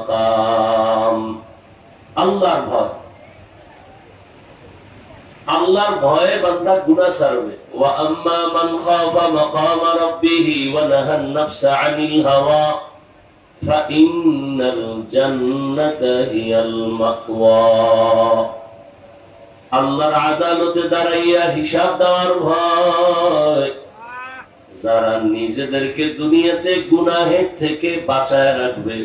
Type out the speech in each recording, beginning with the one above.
المقام আল্লাহর ভয়, আল্লাহর ভয়ে বান্দা গুনাহ ছাড়বে। ওয়া আম্মা মান খাফা মাকামা রাব্বিহি ওয়া নাহান নাফসা আনিল হাওয়া ফাইন্নাল জান্নাতা হিয়াল মাওয়া। আল্লাহর আদালতে দাঁড়াইয়া হিসাব দেওয়ার ভয়, যারা নিজেদেরকে দুনিয়াতে গুনাহের থেকে বাঁচায় রাখবে,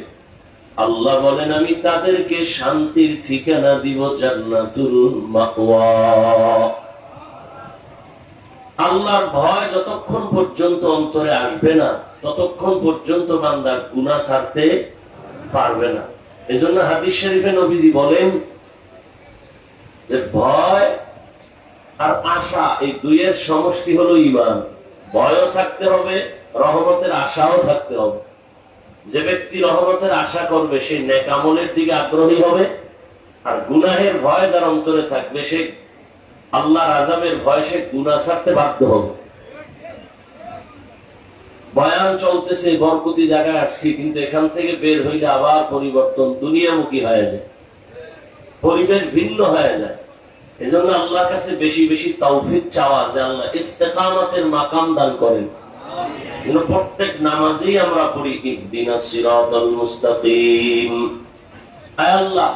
আল্লাহ বলেন আমি তাদেরকে শান্তির ঠিকানা দিব, জান্নাতুল মাওয়া। আল্লাহর ভয় যতক্ষণ পর্যন্ত অন্তরে আসবে না, ততক্ষণ পর্যন্ত বান্দা গুনাহ ছাড়তে পারবে না। এজন্য হাদিস শরীফে নবীজি বলেন যে ভয় আর আশা এই দুইয়ের সমষ্টি হলো ঈমান। ভয়ও থাকতে হবে, রহমতের আশাও থাকতে হবে। যে ব্যক্তি রহমতের আশা করবে সে নেক আমলের দিকে আগ্রহী হবে, আর গুনাহের ভয় যার অন্তরে থাকবে সে আল্লাহর আযাবের ভয়, সে গুনাহ ছাড়তে বাধ্য হবে। বয়ান চলতেছে, বরকতি জায়গায় আসছি, কিন্তু এখান থেকে বের হইলে আবার পরিবর্তন, দুনিয়ামুখী হয়ে যায়, পরিবেশ ভিন্ন হয়ে যায়। এজন্য আল্লাহর কাছে বেশি বেশি তৌফিক চাওয়া, যে আল্লাহ ইস্তেকামতের মাকাম দান করেন। প্রত্যেক নামাজেই আমরা পড়ি ইহদিনাস সিরাতাল মুস্তাকিম। আয় আল্লাহ,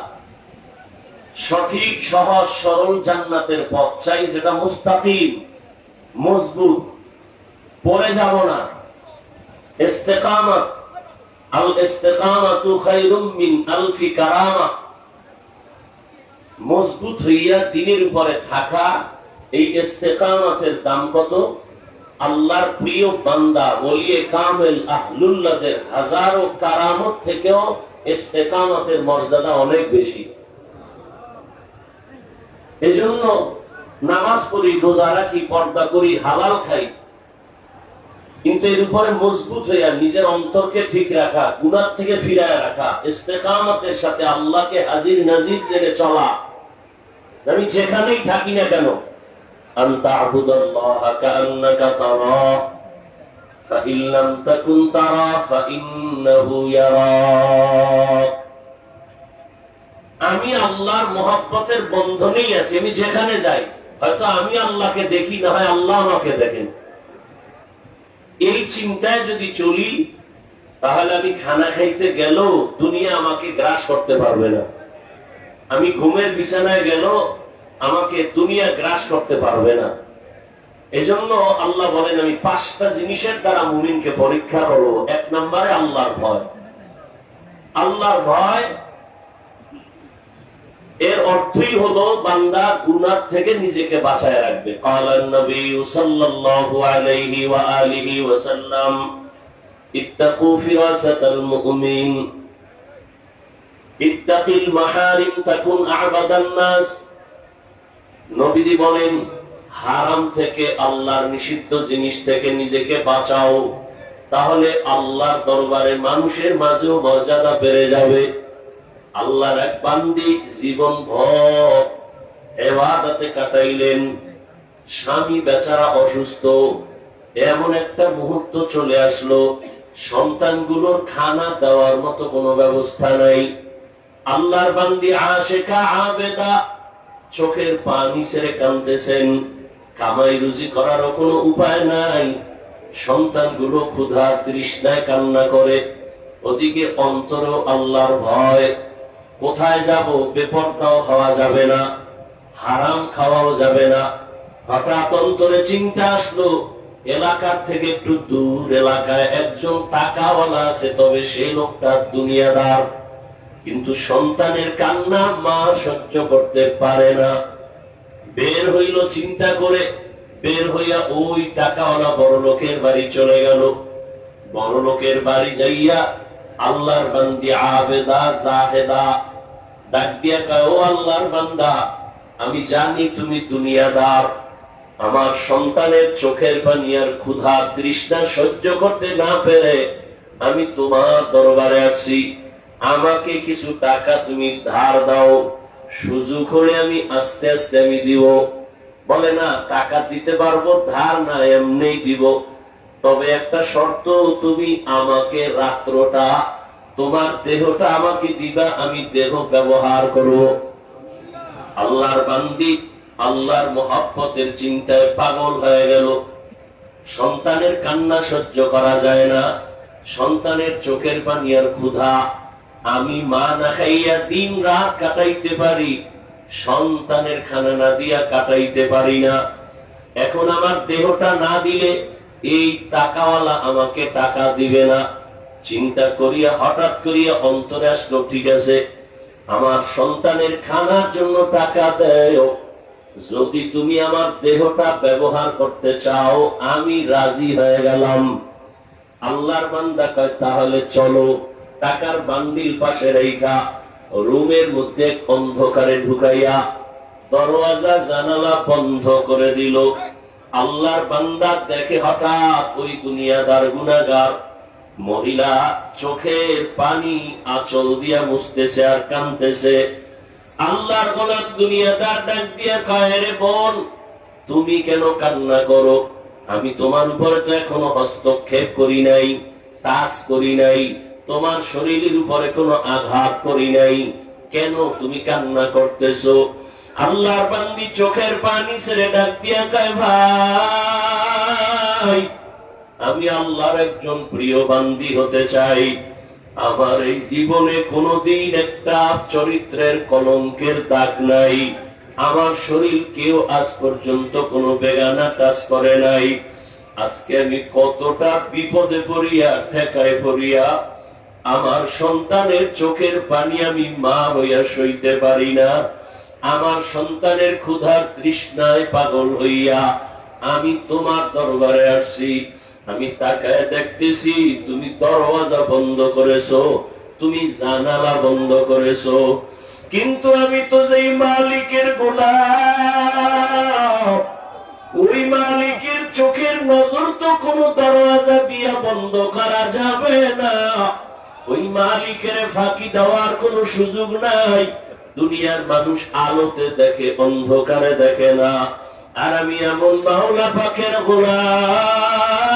সঠিক সহজ সরল জান্নাতের পথ চাই, যেটা মুস্তাকিম, মজবুত, পড়ে যাব না। ইস্তেকামত, আল ইস্তেকামাতু খায়রুম মিন আলফি কারামা। মজবুত হইয়া দিনের উপরে থাকা, এই ইস্তেকামতের দাম কত? আল্লাহর প্রিয় বান্দা ওলিয়ে কামেল আহলুল্লাহদের হাজারো কারামত থেকেও ইস্তেকামতের মর্যাদা অনেক বেশি। এজন্য নামাজ পড়ি, রোজা রাখি, পর্দা করি, হালাল খাই, কিন্তু এর উপরে মজবুত হইয়া নিজের অন্তরকে ঠিক রাখা, গুনাহ থেকে ফিরায় রাখা, ইস্তেকামতের সাথে আল্লাহকে হাজির নাজির জেনে চলা। আমি যেখানেই থাকি না কেন, আন তা'বুদাল্লাহা কাআন্নাকা তারাহ ফাইন লাম তাকুন তারাহ ফাইন্নাহু ইয়ারাক। আমি আল্লাহর মহব্বতের বন্ধনেই আছি, আমি যেখানে যাই, হয়তো আমি আল্লাহকে দেখি, না হয় আল্লাহ আমাকে দেখেন। এই চিন্তায় যদি চলি, তাহলে আমি খানা খাইতে গেলেও দুনিয়া আমাকে গ্রাস করতে পারবে না। আমি ঘুমের বিছানায় গেল, আমাকে দুনিয়া গ্রাস করতে পারবে না। এজন্য আল্লাহ বলেন আমি 5টা জিনিসের দ্বারা মুমিনকে পরীক্ষা করব। 1 নম্বরে আল্লাহর ভয়। আল্লাহর ভয় এর অর্থই হলো বান্দা গুনাহ থেকে নিজেকে বাঁচায় রাখবে। ক্বালান নবী সাল্লাল্লাহু আলাইহি ওয়া আলিহি ওয়া সাল্লাম ইত্তাকু ফিরাসাতাল মুমিন ইত্তাকিল মাহারিম তাকুন আ'বাদান নাস। নবীজি বলেন হারাম থেকে, আল্লাহর নিষিদ্ধ জিনিস থেকে নিজেকে বাঁচাও, তাহলে আল্লাহর দরবারে মানুষের মাঝেও মর্যাদা বেড়ে যাবে। আল্লাহর এক বান্দি জীবন ভর ইবাদতে কাটাইলেন, স্বামী বেচারা অসুস্থ, এমন একটা মুহূর্ত চলে আসলো সন্তানগুলোর খানা দেওয়ার মতো কোনো ব্যবস্থা নাই। আল্লাহর বান্দি আশিকা আবেদা চোখের পানি ছেড়ে কাঁদতেছেন, কামাই রুজি করারও কোনো উপায় নাই, সন্তানগুলো ক্ষুধা তৃষ্ণায় কান্না করে, ওদিকে অন্তরেও আল্লাহর ভয়। কোথায় যাব? বেপরদাও হওয়া যাবে না, হারাম খাওয়াও যাবে না। হঠাৎ অন্তরে চিন্তা আসলো, এলাকার থেকে একটু দূর এলাকায় একজন টাকাওয়ালা আছে, তবে সেই লোকটা দুনিয়াদার, কিন্তু সন্তানের কান্না মা সহ্য করতে পারে না। বের হইল চিন্তা করে, বের হইয়া ওই টাকাওয়ালা বড় লোকের বাড়ি চলে গেল। বড় লোকের বাড়ি যাইয়া আল্লাহর বান্দি আবেদা জাহেদা ডাক দিয়া কয়, ও আল্লাহর বান্দা, আমি জানি তুমি দুনিয়াদার, আমার সন্তানের চোখের পানি আর ক্ষুধা তৃষ্ণা সহ্য করতে না পেরে আমি তোমার দরবারে আছি, আমাকে কিছু টাকা তুমি ধার দাও, সুযোগ হলে আমি আস্তে আস্তে আমি দিব। বলে না, টাকা দিতে পারবো, ধার না এমনি দিব, তবে একটা শর্ত, তুমি আমাকে রাত্রটা তোমার দেহটা আমাকে দিবা, আমি দেহ ব্যবহার করব। আল্লাহর বান্দি আল্লাহর মহব্বতের চিন্তায় পাগল হয়ে গেল। সন্তানের কান্না সহ্য করা যায় না, সন্তানের চোখের পানি আর ক্ষুধা আমি মা না খাইয়া দিন রাত কাটাইতে পারি, সন্তানের খানা না দিয়া কাটাইতে পারি না। এখন আমার দেহটা না দিলে এই টাকাওয়ালা আমাকে টাকা দিবে না। চিন্তা করিয়া হঠাৎ করিয়া অন্তরে আসলো, ঠিক আছে আমার সন্তানের খানার জন্য টাকা দেয়, যদি তুমি আমার দেহটা ব্যবহার করতে চাও আমি রাজি হয়ে গেলাম। আল্লাহর বান্দা কয় তাহলে চলো। টাকার বান্ডিল পাশে রেখা রুমের মধ্যে অন্ধকারে ঢুকাইয়া দরওয়াজা জানালা বন্ধ করে দিল। আল্লাহর বান্দা দেখে হঠাৎ ওই দুনিয়াদার গুনাহগার মহিলা চোখের পানি আঁচল দিয়া মুছতেছে আর কাঁদতেছে। আল্লাহর গোলাম দুনিয়াদার ডাক দিয়া কয়, রে বোন তুমি কেন কান্না করো? আমি তোমার উপরে তো এখনো হস্তক্ষেপ করি নাই, টাচ করি নাই, তোমার শরীরের উপরে কোনো আঘাত করি নাই, কেন তুমি কান্না করতেছো? আল্লাহর বান্দি চোখের পানি ছেড়ে ডাক দিয়া কয়, ভাই আমি আল্লাহর একজন প্রিয় বান্দি হতে চাই। আমার এই জীবনে কোনদিন একটা চরিত্রের কলঙ্কের দাগ নাই, আমার শরীর কেউ আজ পর্যন্ত কোনো বেগানা কাজ করে নাই। আজকে আমি কতটা বিপদে পড়িয়া ঠেকায় পড়িয়া আমার সন্তানের চোখের পানি আমি মা হইয়া সইতে পারি না। আমার সন্তানের ক্ষুধার তৃষ্ণায় পাগল হইয়া আমি তোমার দরবারে আসছি। আমি তাকায় দেখতেছি তুমি দরওয়াজা বন্ধ করেছো, তুমি জানালা বন্ধ করেছো, কিন্তু আমি তো যেই মালিকের গোলাম, ওই মালিকের চোখের নজর তো কোনো দরওয়াজা দিয়া বন্ধ করা যাবে না। ওই মালিকের ফাঁকি দেওয়ার কোনো সুযোগ নাই। দুনিয়ার মানুষ আলোতে দেখে, অন্ধকারে দেখে না। আর আমি এমন মাওলা পাকের গোলাম,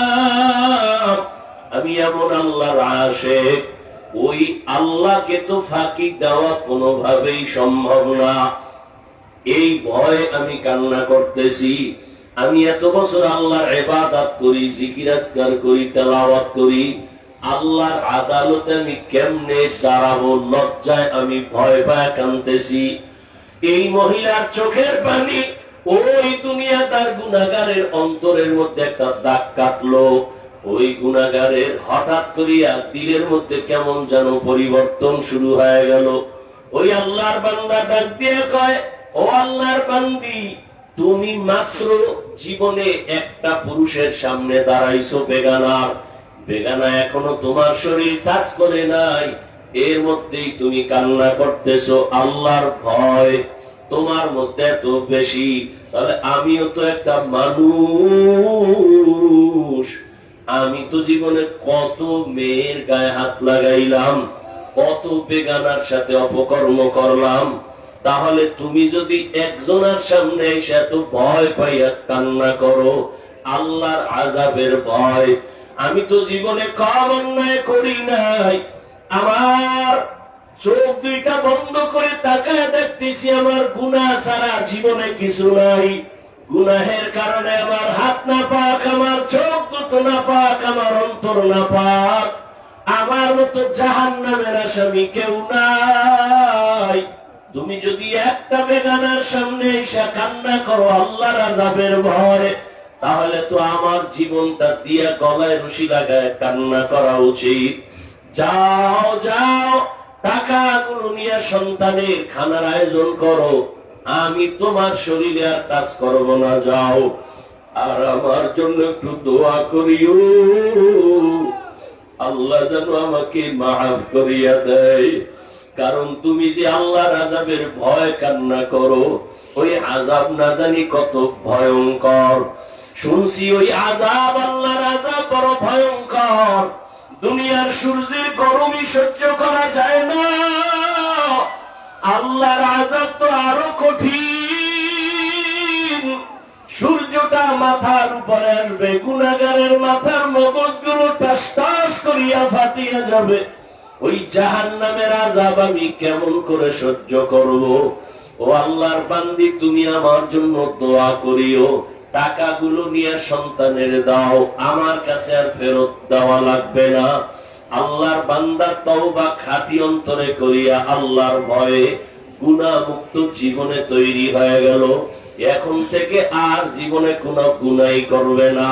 আমি এমন আল্লাহর আশিক, ওই আল্লাহকে তো ফাঁকি দেওয়া কোনোভাবেই সম্ভব না। এই ভয়ে আমি কান্না করতেছি। আমি এত বছর আল্লাহর ইবাদত করি, জিকির আজকার করি, তেলাওয়াত করি, আল্লাহর আদালতে আমি কেমনে দাঁড়াবো? লজ্জায় আমি ভয় পায় কাঁদতেছি। এই মহিলার চোখের পানি ওই দুনিয়াদার গুনাহগারের অন্তরের মধ্যে একটা দাগ কাটলো। ওই গুনাহগারের হঠাৎ করিয়া দিলের মধ্যে কেমন যেন পরিবর্তন শুরু হয়ে গেল। ওই আল্লাহর বান্দা ডাক দিয়ে কয়, ও আল্লাহর বান্দি, তুমি মাত্র জীবনে একটা পুরুষের সামনে দাঁড়াইছো বেগানার, বেগানা এখনো তোমার শরীর টাচ করে নাই, এর মধ্যেই তুমি কান্না করতেছো। আল্লাহর ভয় তোমার মধ্যে এত বেশি, তাহলে আমিও তো একটা মানুষ। আমি তো জীবনে কত মেয়ের গায়ে হাত লাগাইলাম, কত বেগানার সাথে অপকর্ম করলাম। তাহলে তুমি যদি একজনের সামনে এসে এত ভয় পাইয়া কান্না করো, আল্লাহর আযাবের ভয়, আমি তো জীবনে কম অন্যায় করি নাই। আমার চোখ দুইটা বন্ধ করে তাকায় দেখতেছি আমার গুনাহ ছাড়া জীবনে কিছু নাই। গুনাহের কারণে আমার হাত না পাক, আমার চোখ দুটো না পাক, আমার অন্তর না পাক। আমার মতো জাহান্নামের আসামি কেউ নাই। তুমি যদি একটা বেগানার সামনে এসে কান্না করো আল্লাহর আযাবের ভয়, তাহলে তো আমার জীবনটা দিয়া গলায় রশি লাগায় কান্না করা উচিত। যাও যাও, টাকাগুলো নিয়ে সন্তানের খানার আয়োজন করো, আমি তোমার শরীরে আর কাজ করব না। যাও, আর আমার জন্য একটু দোয়া করিও, আল্লাহ যেন আমাকে মাফ করিয়া দেয়। কারণ তুমি যে আল্লাহর আযাবের ভয় কান্না করো, ওই আযাব না জানি কত ভয়ঙ্কর। শুনছি ওই আযাব, আল্লাহর আযাব বড় ভয়ঙ্কর। দুনিয়ার সূর্যের গরমই সহ্য করা যায় না, আল্লাহর আযাব তো আরো কঠিন। সূর্যটা মাথার উপরে আসবে, গুনাহগারের মাথার মগজগুলো টাস টাস করিয়া ফাটিয়া যাবে। ওই জাহান্নামের আযাব আমি কেমন করে সহ্য করব? ও আল্লাহর বান্দি, তুমি আমার জন্য দোয়া করিও, টাকাগুলো নিয়ে সন্তানের দাও, আমার কাছে আর ফেরত দেওয়া লাগবে না। আল্লাহর বান্দা তওবা খাঁটি অন্তরে করিয়া আল্লাহর ভয়ে গুনাহমুক্ত জীবনে তৈরি হয়ে গেল। এখন থেকে আর জীবনে কোনো গুনাহই করবে না।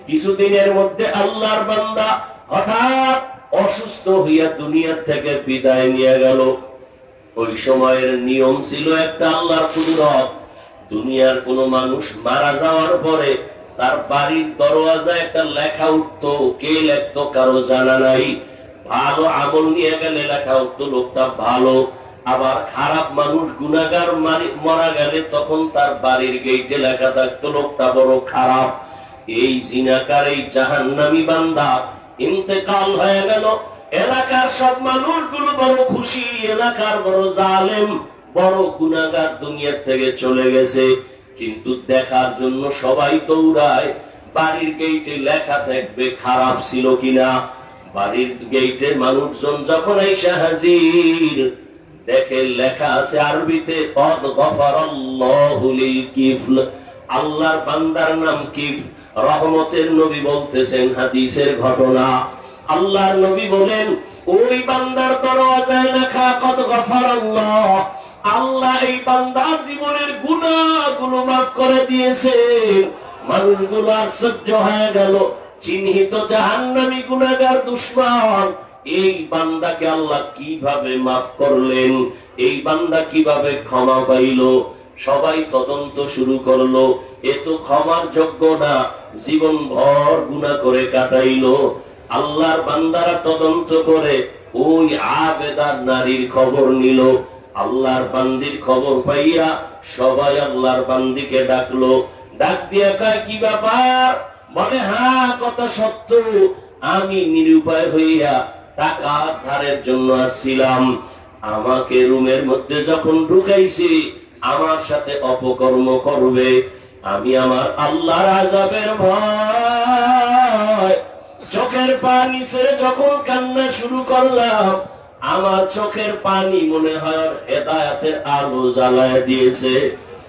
কিছুদিনের মধ্যে আল্লাহর বান্দা হঠাৎ অসুস্থ হইয়া দুনিয়া থেকে বিদায় নিয়ে গেল। ওই সময়ের নিয়ম ছিল একটা, আল্লাহর কুদরত, দুনিয়ার কোন মানুষ মারা যাওয়ার পরে তার বাড়ির দরওয়াজায় একটা লেখা উঠতো। কে লিখতো কারো জানা নাই। ভালো আমল নিয়ে গেলে লেখা উঠতো লোকটা ভালো, আবার খারাপ মানুষ গুনাহগার মারা গেলে তখন তার বাড়ির গেটে লেখা থাকতো লোকটা বড় খারাপ। এই জিনাকার, এই জাহান্নামী বান্দা ইন্তেকাল হয়ে গেল। এলাকার সব মানুষগুলো বড় খুশি, এলাকার বড় জালেম, বড় গুনাহগার দুনিয়া থেকে চলে গেছে। কিন্তু দেখার জন্য সবাই দৌড়ায় বাড়ির গেটে লেখা থাকবে খারাপ ছিল কিনা। বাড়ির গেটে মানুষজন যখন আইসা হাজির, দেখে লেখা আছে আরবিতে কদ গফারাল্লাহু লিল কিফল, আল্লাহর বান্দার নাম কিফ। রহমতের নবী বলতেছেন হাদিসের ঘটনা, আল্লাহর নবী বলেন ওই বান্দার দরওয়াজায় লেখা কদ গফারাল্লাহ, আল্লাহ এই বান্দার জীবনের গুনাহগুলো মাফ করে দিয়েছে। মানুষগুলো আশ্চর্য হয়ে গেল, চিহ্নিত জাহান্নামী গুনাহগার দুশমন, এই বান্দাকে আল্লাহ কিভাবে মাফ করলেন, এই বান্দা কিভাবে ক্ষমা পাইল। সবাই তদন্ত শুরু করলো, এ তো ক্ষমার যোগ্য না, জীবন ভর গুনাহ করে কাটাইল। আল্লাহর বান্দারা তদন্ত করে ওই আবেদার নারীর খবর নিল। আল্লাহর বান্দির খবর পাইয়া সবাই আল্লাহর বান্দিকে ডাকলো। ডাক দিয়া কয়, কি ব্যাপার? বলে, হ্যাঁ কথা সত্য, আমি নিরুপায় হইয়া টাকা ধারের জন্য আসছিলাম। আমাকে রুমের মধ্যে যখন ঢুকাইছি, আমার সাথে অপকর্ম করবে, আমি আমার আল্লাহর আযাবের ভয় চোখের পানি ছেড়ে যখন কান্না শুরু করলাম, আমার চোখের পানি মনে হয় হেদায়েতের আলো জ্বালায় দিয়েছে।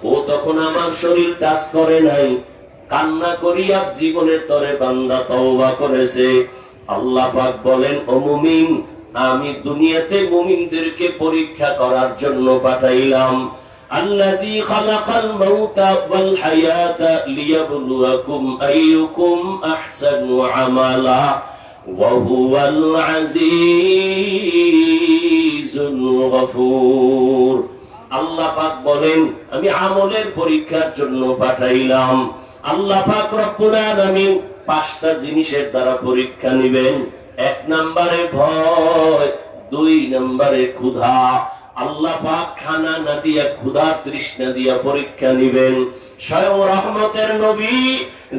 ও তখন আমার শরীর টাচ করে নাই, কান্না করিয়া জীবনের তরে বান্দা তওবা করেছে। আল্লাহ পাক বলেন, ও মুমিন, আমি দুনিয়াতে মুমিনদেরকে পরীক্ষা করার জন্য পাঠাইলাম। আল্লাযী খালাকাল মাউতা ওয়াল হায়াতা লিয়াবলুয়াকুম আইয়ুকুম আহসানু আমালা ওয়া হুয়াল আজিজুল গফুর। আল্লাহ পাক বলেন, আমি আমলের পরীক্ষার জন্য পাঠাইলাম। আল্লাহ পাক রব্বুল আলামিন পাঁচটা জিনিসের দ্বারা পরীক্ষা নিবেন। এক নম্বরে ভয়, দুই নম্বরে ক্ষুধা। আল্লাহ পাক খানা না দিয়া ক্ষুধা তৃষ্ণা দিয়া পরীক্ষা নিবেন। স্বয়ং রহমতের নবী,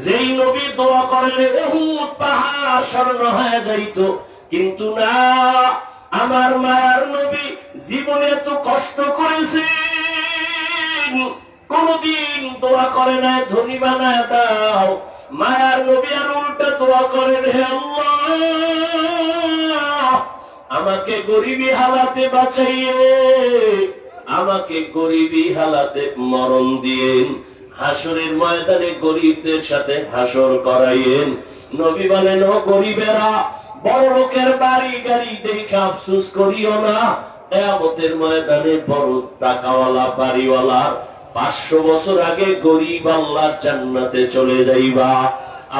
যেই নবী দোয়া করলে উহুদ পাহাড় স্বর্ণ হয়ে যাইত, কিন্তু না, আমার মায়ার নবী জীবনে এত কষ্ট করেছেন, কোনদিন দোয়া করে না ধনী বানায় দাও। মায়ার নবী আর উল্টা দোয়া করেন, হে আল্লাহ, আমাকে গরিবী হালাতে বাঁচাইয়ে, আমাকে গরিবী হালাতে মরণ দিয়েন, হাসরের ময়দানে গরিবদের সাথে হাসর করাইয়েন। নবী বলেন, ও গরিবেরা, বড় লোকের বাড়ি গাড়ি দেখে আফসোস করিও না, কিয়ামতের ময়দানে বড় টাকাওয়ালা বাড়িওয়ালা 500 বছর আগে গরিব আল্লাহর জান্নাতে চলে যাইবা।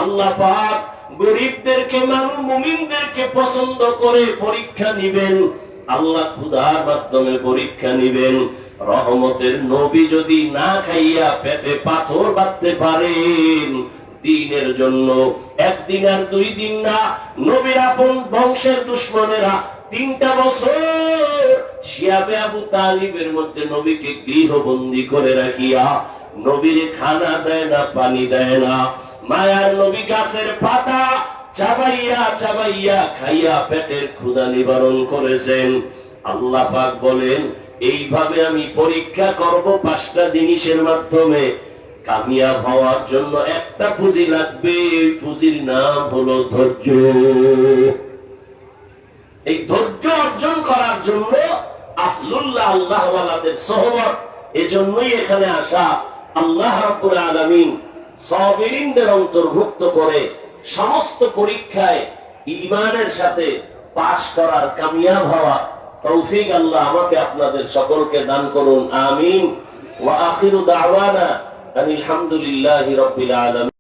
আল্লাহ পাক গরিবদেরকে, মানুষ মুমিনদেরকে পছন্দ করে পরীক্ষা নিবেন। আল্লাহ ক্ষুধার মাধ্যমে পরীক্ষা নিবেন। রহমতের নবী যদি না খাইয়া পেটে পাথর বাঁধতে পারেন দিনের জন্য, একদিন আর 2 দিন না, নবীর আপন বংশের দুশমনেরা 3টা বছর শিয়াবে আবু তালিবের মধ্যে নবীকে গৃহবন্দী করে রাখিয়া নবীর খানা দেয় না, পানি দেয় না। মায়ার নবী গাছের পাতা চাবাইয়া চাবাইয়া খাইয়া পেটের ক্ষুধা নিবারণ করেছেন। আল্লাহ পাক বলেন, এইভাবে আমি পরীক্ষা করব 5টা জিনিসের মাধ্যমে। কামিয়াব হওয়ার জন্য একটা পুঁজি লাগবে, ওই পুঁজির নাম হলো ধৈর্য। এই ধৈর্য অর্জন করার জন্য আব্দুল্লাহ আল্লাহওয়ালাদের সোহবত, এজন্যই এখানে আসা। আল্লাহ রাব্বুল আলামিন সাবিরিনদের অন্তর্ভুক্ত করে সমস্ত পরীক্ষায় ঈমানের সাথে পাশ করার, কামিয়াব হওয়া তৌফিক আল্লাহ আমাকে আপনাদের সকলকে দান করুন। আমিন। ওয়া আখিরু দাওয়ানা আনিল হামদুলিল্লাহি রাব্বিল আলামিন।